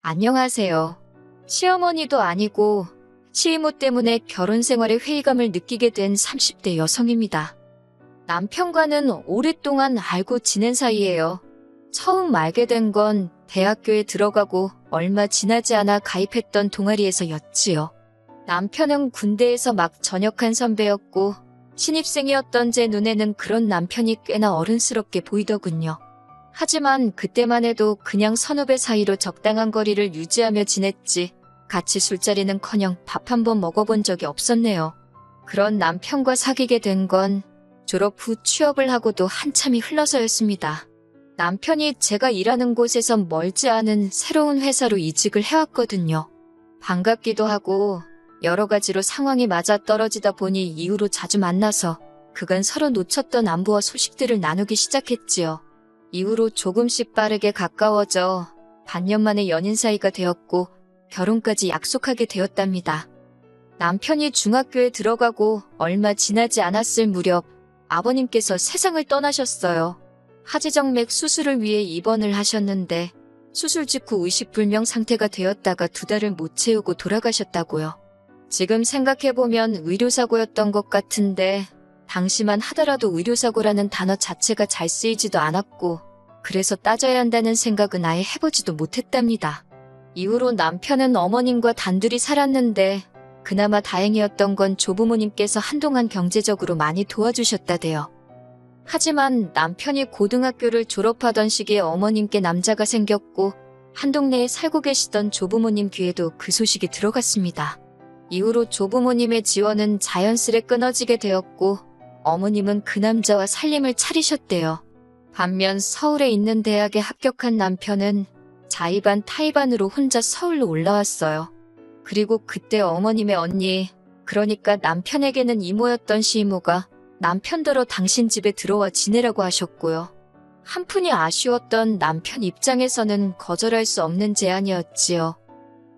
안녕하세요. 시어머니도 아니고 시이모 때문에 결혼 생활에 회의감을 느끼게 된 30대 여성입니다. 남편과는 오랫동안 알고 지낸 사이예요. 처음 알게 된 건 대학교에 들어가고 얼마 지나지 않아 가입했던 동아리에서였지요. 남편은 군대에서 막 전역한 선배였고 신입생이었던 제 눈에는 그런 남편이 꽤나 어른스럽게 보이더군요. 하지만 그때만 해도 그냥 선후배 사이로 적당한 거리를 유지하며 지냈지 같이 술자리는커녕 밥 한 번 먹어본 적이 없었네요. 그런 남편과 사귀게 된 건 졸업 후 취업을 하고도 한참이 흘러서였습니다. 남편이 제가 일하는 곳에서 멀지 않은 새로운 회사로 이직을 해왔거든요. 반갑기도 하고 여러 가지로 상황이 맞아떨어지다 보니 이후로 자주 만나서 그간 서로 놓쳤던 안부와 소식들을 나누기 시작했지요. 이후로 조금씩 빠르게 가까워져 반년 만에 연인 사이가 되었고 결혼까지 약속하게 되었답니다. 남편이 중학교에 들어가고 얼마 지나지 않았을 무렵 아버님께서 세상을 떠나셨어요. 하지정맥 수술을 위해 입원을 하셨는데 수술 직후 의식불명 상태가 되었다가 2달을 못 채우고 돌아가셨다고요. 지금 생각해보면 의료사고였던 것 같은데 당시만 하더라도 의료사고라는 단어 자체가 잘 쓰이지도 않았고 그래서 따져야 한다는 생각은 아예 해보지도 못했답니다. 이후로 남편은 어머님과 단둘이 살았는데 그나마 다행이었던 건 조부모님께서 한동안 경제적으로 많이 도와주셨다대요. 하지만 남편이 고등학교를 졸업하던 시기에 어머님께 남자가 생겼고 한 동네에 살고 계시던 조부모님 귀에도 그 소식이 들어갔습니다. 이후로 조부모님의 지원은 자연스레 끊어지게 되었고 어머님은 그 남자와 살림을 차리셨대요. 반면 서울에 있는 대학에 합격한 남편은 자의반 타의반으로 혼자 서울로 올라왔어요. 그리고 그때 어머님의 언니, 그러니까 남편에게는 이모였던 시이모가 남편더러 당신 집에 들어와 지내라고 하셨고요. 한푼이 아쉬웠던 남편 입장에서는 거절할 수 없는 제안이었지요.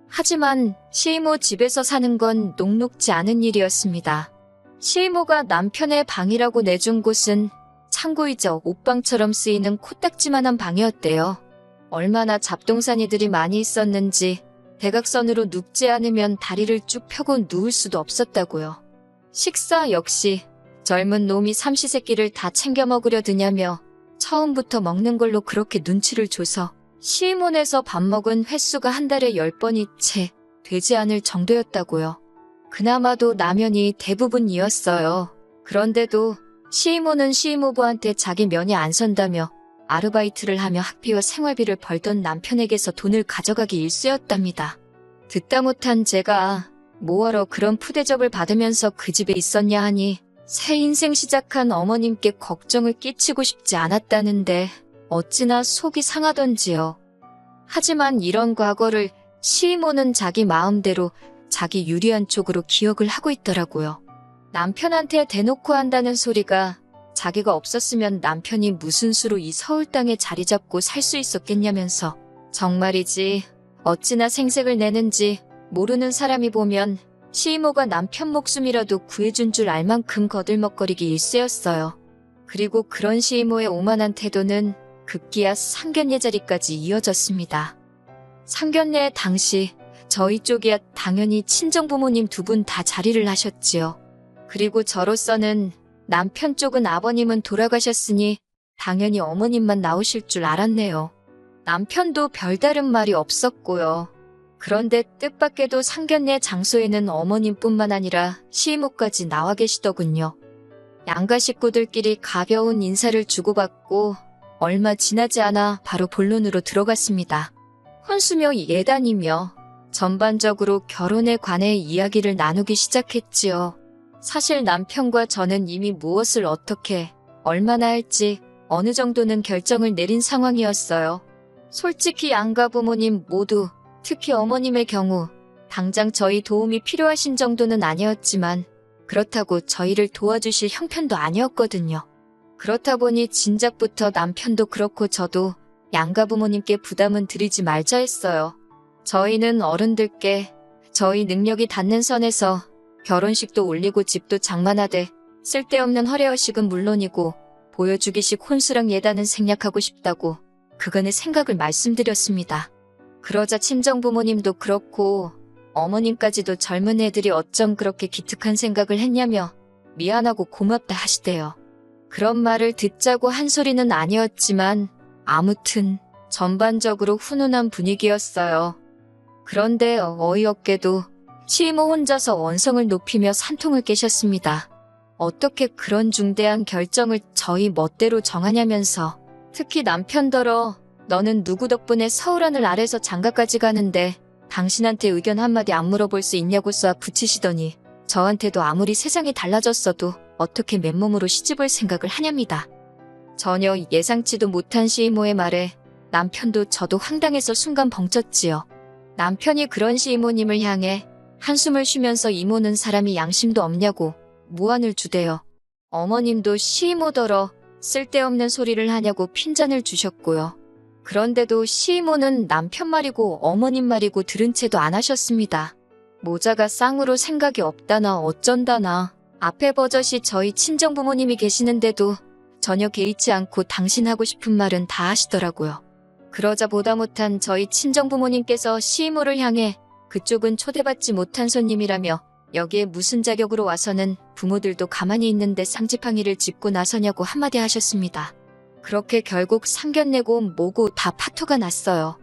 하지만 시이모 집에서 사는 건 녹록지 않은 일이었습니다. 시이모가 남편의 방이라고 내준 곳은 창고이자 옷방처럼 쓰이는 코딱지만한 방이었대요. 얼마나 잡동사니들이 많이 있었는지 대각선으로 눕지 않으면 다리를 쭉 펴고 누울 수도 없었다고요. 식사 역시 젊은 놈이 삼시세끼를 다 챙겨 먹으려 드냐며 처음부터 먹는 걸로 그렇게 눈치를 줘서 시이몬에서 밥 먹은 횟수가 한 달에 10번이 채 되지 않을 정도였다고요. 그나마도 라면이 대부분이었어요. 그런데도 시이모는 시이모부한테 자기 면이 안 선다며 아르바이트를 하며 학비와 생활비를 벌던 남편에게서 돈을 가져가기 일쑤였답니다. 듣다 못한 제가 뭐하러 그런 푸대접을 받으면서 그 집에 있었냐 하니 새 인생 시작한 어머님께 걱정을 끼치고 싶지 않았다는데 어찌나 속이 상하던지요. 하지만 이런 과거를 시이모는 자기 마음대로 자기 유리한 쪽으로 기억을 하고 있더라고요. 남편한테 대놓고 한다는 소리가 자기가 없었으면 남편이 무슨 수로 이 서울 땅에 자리 잡고 살 수 있었겠냐면서 정말이지 어찌나 생색을 내는지 모르는 사람이 보면 시이모가 남편 목숨이라도 구해준 줄 알 만큼 거들먹거리기 일쑤였어요. 그리고 그런 시이모의 오만한 태도는 급기야 상견례 자리까지 이어졌습니다. 상견례 당시 저희 쪽이야 당연히 친정부모님 2분 다 자리를 하셨지요. 그리고 저로서는 남편 쪽은 아버님은 돌아가셨으니 당연히 어머님만 나오실 줄 알았네요. 남편도 별다른 말이 없었고요. 그런데 뜻밖에도 상견례 장소에는 어머님뿐만 아니라 시이모까지 나와 계시더군요. 양가 식구들끼리 가벼운 인사를 주고받고 얼마 지나지 않아 바로 본론으로 들어갔습니다. 혼수며 예단이며 전반적으로 결혼에 관해 이야기를 나누기 시작했지요. 사실 남편과 저는 이미 무엇을 어떻게 얼마나 할지 어느 정도는 결정을 내린 상황이었어요. 솔직히 양가 부모님 모두 특히 어머님의 경우 당장 저희 도움이 필요하신 정도는 아니었지만 그렇다고 저희를 도와주실 형편도 아니었거든요. 그렇다 보니 진작부터 남편도 그렇고 저도 양가 부모님께 부담은 드리지 말자 했어요. 저희는 어른들께 저희 능력이 닿는 선에서 결혼식도 올리고 집도 장만하되 쓸데없는 허례허식은 물론이고 보여주기식 혼수랑 예단은 생략하고 싶다고 그간의 생각을 말씀드렸습니다. 그러자 친정부모님도 그렇고 어머님까지도 젊은 애들이 어쩜 그렇게 기특한 생각을 했냐며 미안하고 고맙다 하시대요. 그런 말을 듣자고 한 소리는 아니었지만 아무튼 전반적으로 훈훈한 분위기였어요. 그런데 어이없게도 시이모 혼자서 원성을 높이며 산통을 깨셨습니다. 어떻게 그런 중대한 결정을 저희 멋대로 정하냐면서 특히 남편더러 너는 누구 덕분에 서울 하늘 아래서 장가까지 가는데 당신한테 의견 한마디 안 물어볼 수 있냐고 쏘아 붙이시더니 저한테도 아무리 세상이 달라졌어도 어떻게 맨몸으로 시집을 생각을 하냐입니다. 전혀 예상치도 못한 시이모의 말에 남편도 저도 황당해서 순간 벙쪘지요. 남편이 그런 시이모님을 향해 한숨을 쉬면서 이모는 사람이 양심도 없냐고 무안을 주대요. 어머님도 시이모더러 쓸데없는 소리를 하냐고 핀잔을 주셨고요. 그런데도 시이모는 남편 말이고 어머님 말이고 들은 채도 안 하셨습니다. 모자가 쌍으로 생각이 없다나 어쩐다나 앞에 버젓이 저희 친정부모님이 계시는데도 전혀 개의치 않고 당신 하고 싶은 말은 다 하시더라고요. 그러자 보다 못한 저희 친정부모님께서 시이모를 향해 그쪽은 초대받지 못한 손님이라며 여기에 무슨 자격으로 와서는 부모들도 가만히 있는데 쌍지팡이를 짚고 나서냐고 한마디 하셨습니다. 그렇게 결국 상견례고 뭐고 다 파토가 났어요.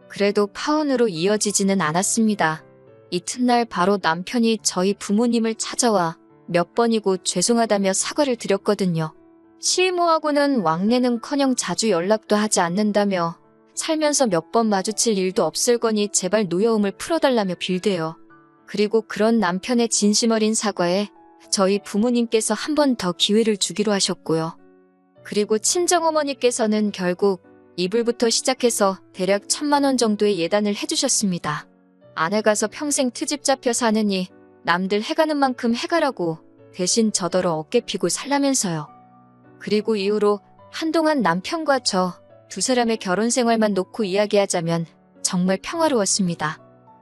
그래도 파혼으로 이어지지는 않았습니다. 이튿날 바로 남편이 저희 부모님을 찾아와 몇 번이고 죄송하다며 사과를 드렸거든요. 시이모하고는 왕래는커녕 자주 연락도 하지 않는다며 살면서 몇 번 마주칠 일도 없을 거니 제발 노여움을 풀어달라며 빌대요. 그리고 그런 남편의 진심 어린 사과에 저희 부모님께서 한 번 더 기회를 주기로 하셨고요. 그리고 친정어머니께서는 결국 이불부터 시작해서 대략 1,000만 원 정도의 예단을 해주셨습니다. 아내 가서 평생 트집 잡혀 사느니 남들 해가는 만큼 해가라고 대신 저더러 어깨 피고 살라면서요. 그리고 이후로 한동안 남편과 저 두 사람의 결혼 생활만 놓고 이야기하자면 정말 평화로웠습니다.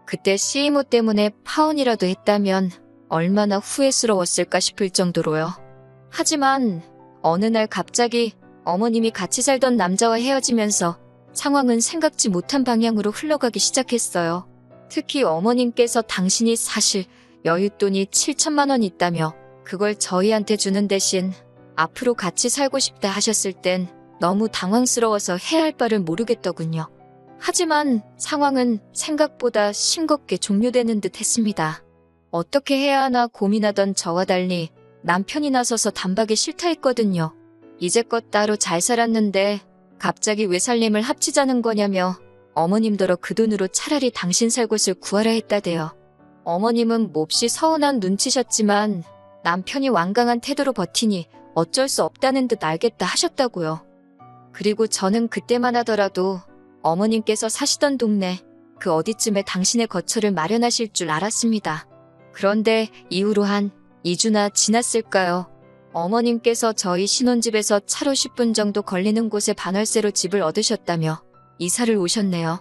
그때 시이모 때문에 파혼이라도 했다면 얼마나 후회스러웠을까 싶을 정도로요. 하지만 어느 날 갑자기 어머님이 같이 살던 남자와 헤어지면서 상황은 생각지 못한 방향으로 흘러가기 시작했어요. 특히 어머님께서 당신이 사실 여윳돈이 7천만 원 있다며 그걸 저희한테 주는 대신 앞으로 같이 살고 싶다 하셨을 땐 너무 당황스러워서 해야 할 바를 모르겠더군요. 하지만 상황은 생각보다 싱겁게 종료되는 듯 했습니다. 어떻게 해야 하나 고민하던 저와 달리 남편이 나서서 단박에 싫다 했거든요. 이제껏 따로 잘 살았는데 갑자기 왜 살림을 합치자는 거냐며 어머님더러 그 돈으로 차라리 당신 살 곳을 구하라 했다대요. 어머님은 몹시 서운한 눈치셨지만 남편이 완강한 태도로 버티니 어쩔 수 없다는 듯 알겠다 하셨다고요. 그리고 저는 그때만 하더라도 어머님께서 사시던 동네 그 어디쯤에 당신의 거처를 마련하실 줄 알았습니다. 그런데 이후로 한 2주나 지났을까요? 어머님께서 저희 신혼집에서 차로 10분 정도 걸리는 곳에 반월세로 집을 얻으셨다며 이사를 오셨네요.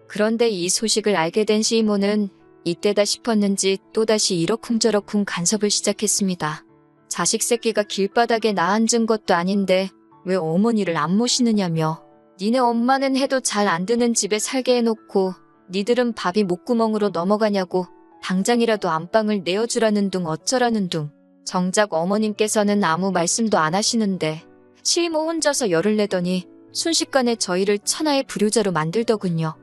그런데 이 소식을 알게 된 시이모는 이때다 싶었는지 또다시 이러쿵저러쿵 간섭을 시작했습니다. 자식 새끼가 길바닥에 나앉은 것도 아닌데 왜 어머니를 안 모시느냐며 니네 엄마는 해도 잘 안 드는 집에 살게 해놓고 니들은 밥이 목구멍으로 넘어가냐고 당장이라도 안방을 내어주라는 둥 어쩌라는 둥. 정작 어머님께서는 아무 말씀도 안 하시는데 시이모 혼자서 열을 내더니 순식간에 저희를 천하의 불효자로 만들더군요.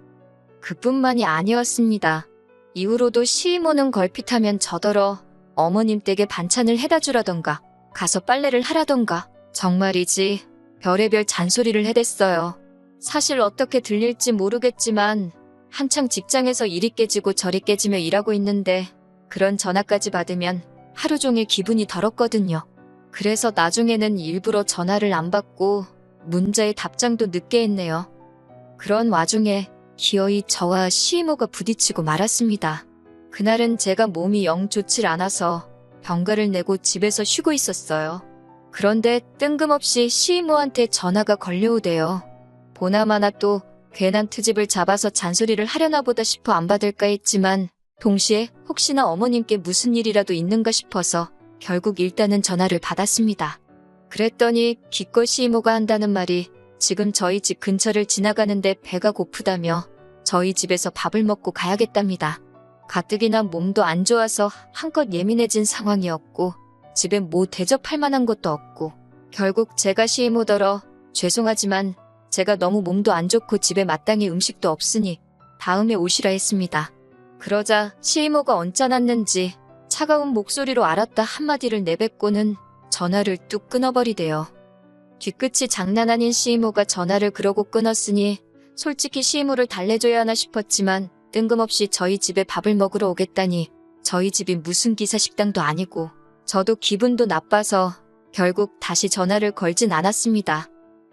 그뿐만이 아니었습니다. 이후로도 시이모는 걸핏하면 저더러 어머님 댁에 반찬을 해다 주라던가 가서 빨래를 하라던가 정말이지 별의별 잔소리를 해댔어요. 사실 어떻게 들릴지 모르겠지만 한창 직장에서 이리 깨지고 저리 깨지며 일하고 있는데 그런 전화까지 받으면 하루 종일 기분이 더럽거든요. 그래서 나중에는 일부러 전화를 안 받고 문자에 답장도 늦게 했네요. 그런 와중에 기어이 저와 시이모가 부딪히고 말았습니다. 그날은 제가 몸이 영 좋질 않아서 병가를 내고 집에서 쉬고 있었어요. 그런데 뜬금없이 시이모한테 전화가 걸려오대요. 보나마나 또 괜한 트집을 잡아서 잔소리를 하려나 보다 싶어 안 받을까 했지만 동시에 혹시나 어머님께 무슨 일이라도 있는가 싶어서 결국 일단은 전화를 받았습니다. 그랬더니 기껏 시이모가 한다는 말이 지금 저희 집 근처를 지나가는데 배가 고프다며 저희 집에서 밥을 먹고 가야겠답니다. 가뜩이나 몸도 안 좋아서 한껏 예민해진 상황이었고 집에 뭐 대접할 만한 것도 없고 결국 제가 시이모더러 죄송하지만 제가 너무 몸도 안 좋고 집에 마땅히 음식도 없으니 다음에 오시라 했습니다. 그러자 시이모가 언짢았는지 차가운 목소리로 알았다 한마디를 내뱉고는 전화를 뚝 끊어버리대요. 뒤끝이 장난 아닌 시이모가 전화를 그러고 끊었으니 솔직히 시이모를 달래줘야 하나 싶었지만 뜬금없이 저희 집에 밥을 먹으러 오겠다니 저희 집이 무슨 기사식당도 아니고 저도 기분도 나빠서 결국 다시 전화를 걸진 않았습니다.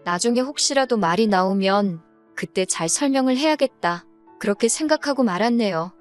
나중에 혹시라도 말이 나오면 그때 잘 설명을 해야겠다. 그렇게 생각하고 말았네요.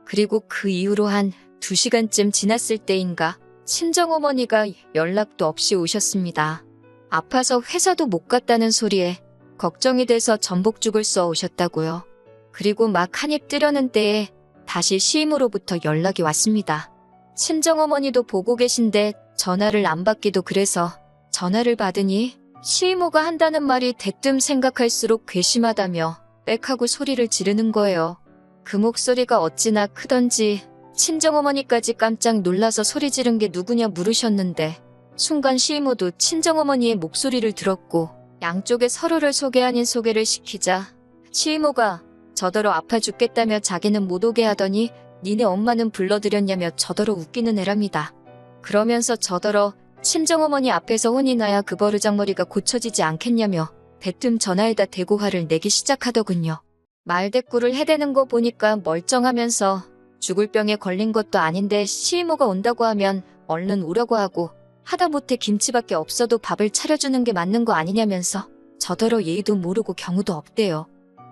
그리고 그 이후로 한 2시간쯤 지났을 때인가 친정어머니가 연락도 없이 오셨습니다. 아파서 회사도 못 갔다는 소리에 걱정이 돼서 전복죽을 써 오셨다고요. 그리고 막 한입 뜨려는 때에 다시 시임으로부터 연락이 왔습니다. 친정어머니도 보고 계신데 전화를 안 받기도 그래서 전화를 받으니 시이모가 한다는 말이 대뜸 생각할수록 괘씸하다며 빽하고 소리를 지르는 거예요. 그 목소리가 어찌나 크던지 친정어머니까지 깜짝 놀라서 소리 지른 게 누구냐 물으셨는데 순간 시이모도 친정어머니의 목소리를 들었고 양쪽에 서로를 소개 아닌 소개를 시키자 시이모가 저더러 아파 죽겠다며 자기는 못 오게 하더니 니네 엄마는 불러들였냐며 저더러 웃기는 애랍니다. 그러면서 저더러 친정어머니 앞에서 혼이 나야 그 버르장머리가 고쳐지지 않겠냐며 대뜸 전화에다 대고 화를 내기 시작하더군요. 말대꾸를 해대는 거 보니까 멀쩡하면서 죽을 병에 걸린 것도 아닌데 시이모가 온다고 하면 얼른 오라고 하고 하다못해 김치밖에 없어도 밥을 차려주는 게 맞는 거 아니냐면서 저더러 예의도 모르고 경우도 없대요.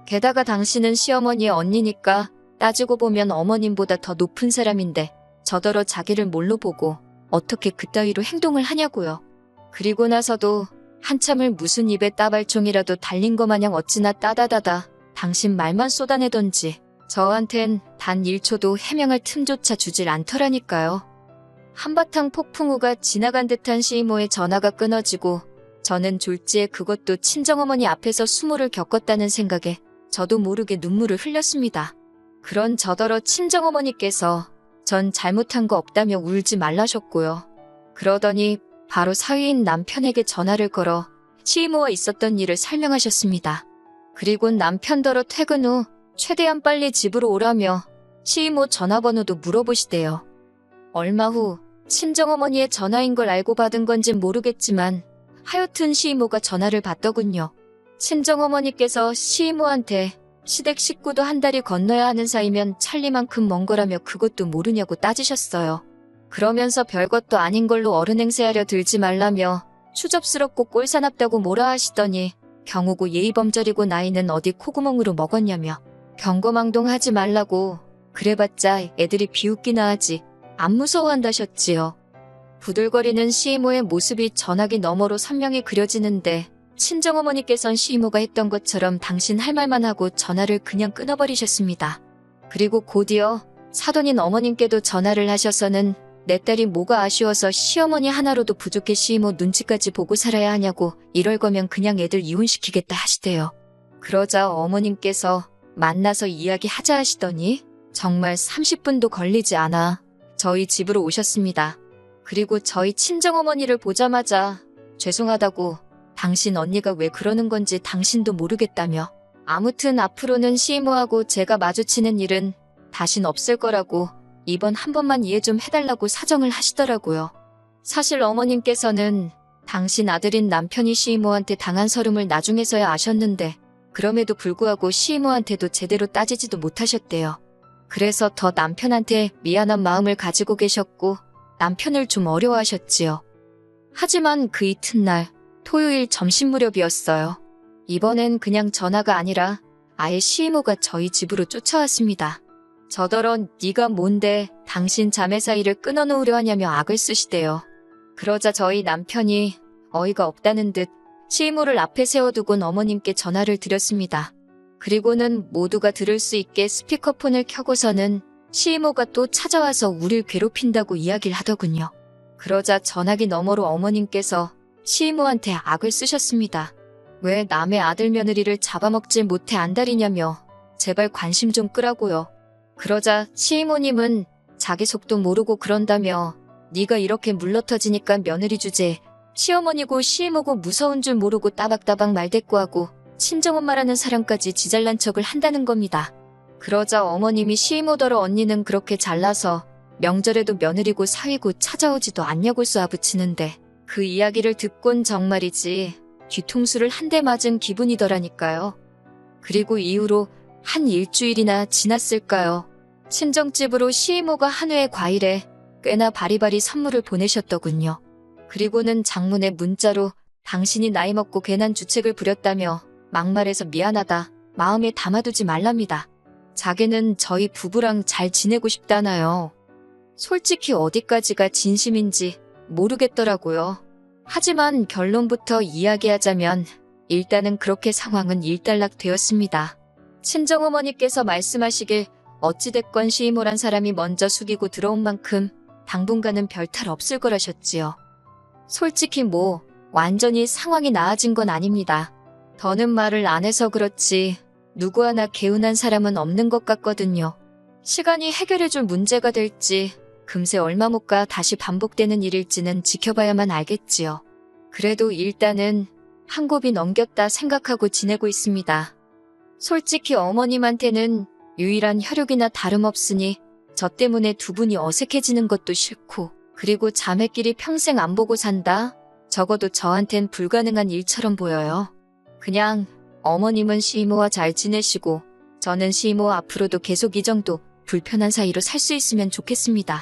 게다가 당신은 시어머니의 언니니까 따지고 보면 어머님보다 더 높은 사람인데 저더러 자기를 뭘로 보고 어떻게 그따위로 행동을 하냐고요. 그리고 나서도 한참을 무슨 입에 따발총이라도 달린 거 마냥 어찌나 따다다다 당신 말만 쏟아내던지 저한텐 단 1초도 해명할 틈조차 주질 않더라니까요. 한바탕 폭풍우가 지나간 듯한 시이모의 전화가 끊어지고 저는 졸지에 그것도 친정어머니 앞에서 수모를 겪었다는 생각에 저도 모르게 눈물을 흘렸습니다. 그런 저더러 친정어머니께서 전 잘못한 거 없다며 울지 말라셨고요. 그러더니 바로 사위인 남편에게 전화를 걸어 시이모와 있었던 일을 설명하셨습니다. 그리고 남편더러 퇴근 후 최대한 빨리 집으로 오라며 시이모 전화번호도 물어보시대요. 얼마 후 친정어머니의 전화인 걸 알고 받은 건진 모르겠지만 하여튼 시이모가 전화를 받더군요. 친정어머니께서 시이모한테 시댁 식구도 한 달이 건너야 하는 사이면 찰리만큼 먼 거라며 그것도 모르냐고 따지셨어요. 그러면서 별것도 아닌 걸로 어른 행세하려 들지 말라며 추접스럽고 꼴사납다고 뭐라 하시더니 경우고 예의범절이고 나이는 어디 콧구멍으로 먹었냐며 경거망동하지 말라고 그래봤자 애들이 비웃기나 하지 안 무서워한다셨지요. 부들거리는 시이모의 모습이 전화기 너머로 선명히 그려지는데 친정어머니께선 시이모가 했던 것처럼 당신 할 말만 하고 전화를 그냥 끊어버리셨습니다. 그리고 곧이어 사돈인 어머님께도 전화를 하셔서는 내 딸이 뭐가 아쉬워서 시어머니 하나로도 부족해 시이모 눈치까지 보고 살아야 하냐고 이럴 거면 그냥 애들 이혼시키겠다 하시대요. 그러자 어머님께서 만나서 이야기하자 하시더니 정말 30분도 걸리지 않아 저희 집으로 오셨습니다. 그리고 저희 친정어머니를 보자마자 죄송하다고 당신 언니가 왜 그러는 건지 당신도 모르겠다며 아무튼 앞으로는 시이모하고 제가 마주치는 일은 다신 없을 거라고 이번 한 번만 이해 좀 해달라고 사정을 하시더라고요. 사실 어머님께서는 당신 아들인 남편이 시이모한테 당한 서름을 나중에서야 아셨는데 그럼에도 불구하고 시이모한테도 제대로 따지지도 못하셨대요. 그래서 더 남편한테 미안한 마음을 가지고 계셨고 남편을 좀 어려워하셨지요. 하지만 그 이튿날 토요일 점심 무렵이었어요. 이번엔 그냥 전화가 아니라 아예 시이모가 저희 집으로 쫓아왔습니다. 저더러 네가 뭔데 당신 자매 사이를 끊어놓으려 하냐며 악을 쓰시대요. 그러자 저희 남편이 어이가 없다는 듯 시이모를 앞에 세워두곤 어머님께 전화를 드렸습니다. 그리고는 모두가 들을 수 있게 스피커폰을 켜고서는 시이모가 또 찾아와서 우릴 괴롭힌다고 이야기를 하더군요. 그러자 전화기 너머로 어머님께서 시이모한테 악을 쓰셨습니다. 왜 남의 아들 며느리를 잡아먹질 못해 안달이냐며 제발 관심 좀 끄라고요. 그러자 시이모님은 자기 속도 모르고 그런다며 네가 이렇게 물러터지니까 며느리 주제. 시어머니고 시이모고 무서운 줄 모르고 따박따박 말대꾸하고 친정엄마라는 사람까지 지잘난 척을 한다는 겁니다. 그러자 어머님이 시이모더러 언니는 그렇게 잘나서 명절에도 며느리고 사위고 찾아오지도 않냐고 쏘아붙이는데 그 이야기를 듣곤 정말이지 뒤통수를 한 대 맞은 기분이더라니까요. 그리고 이후로 한 일주일이나 지났을까요? 친정집으로 시이모가 한 회의 과일에 꽤나 바리바리 선물을 보내셨더군요. 그리고는 장문의 문자로 당신이 나이 먹고 괜한 주책을 부렸다며 막말해서 미안하다, 마음에 담아두지 말랍니다. 자기는 저희 부부랑 잘 지내고 싶다나요. 솔직히 어디까지가 진심인지 모르겠더라고요. 하지만 결론부터 이야기하자면 일단은 그렇게 상황은 일단락되었습니다. 친정어머니께서 말씀하시길 어찌됐건 시이모란 사람이 먼저 숙이고 들어온 만큼 당분간은 별탈 없을 거라셨지요. 솔직히 뭐 완전히 상황이 나아진 건 아닙니다. 더는 말을 안 해서 그렇지 누구 하나 개운한 사람은 없는 것 같거든요. 시간이 해결해줄 문제가 될지 금세 얼마 못 가 다시 반복되는 일일지는 지켜봐야만 알겠지요. 그래도 일단은 한 곱이 넘겼다 생각하고 지내고 있습니다. 솔직히 어머님한테는 유일한 혈육이나 다름없으니 저 때문에 두 분이 어색해지는 것도 싫고 그리고 자매끼리 평생 안 보고 산다? 적어도 저한텐 불가능한 일처럼 보여요. 그냥 어머님은 시이모와 잘 지내시고 저는 시이모 앞으로도 계속 이 정도 불편한 사이로 살 수 있으면 좋겠습니다.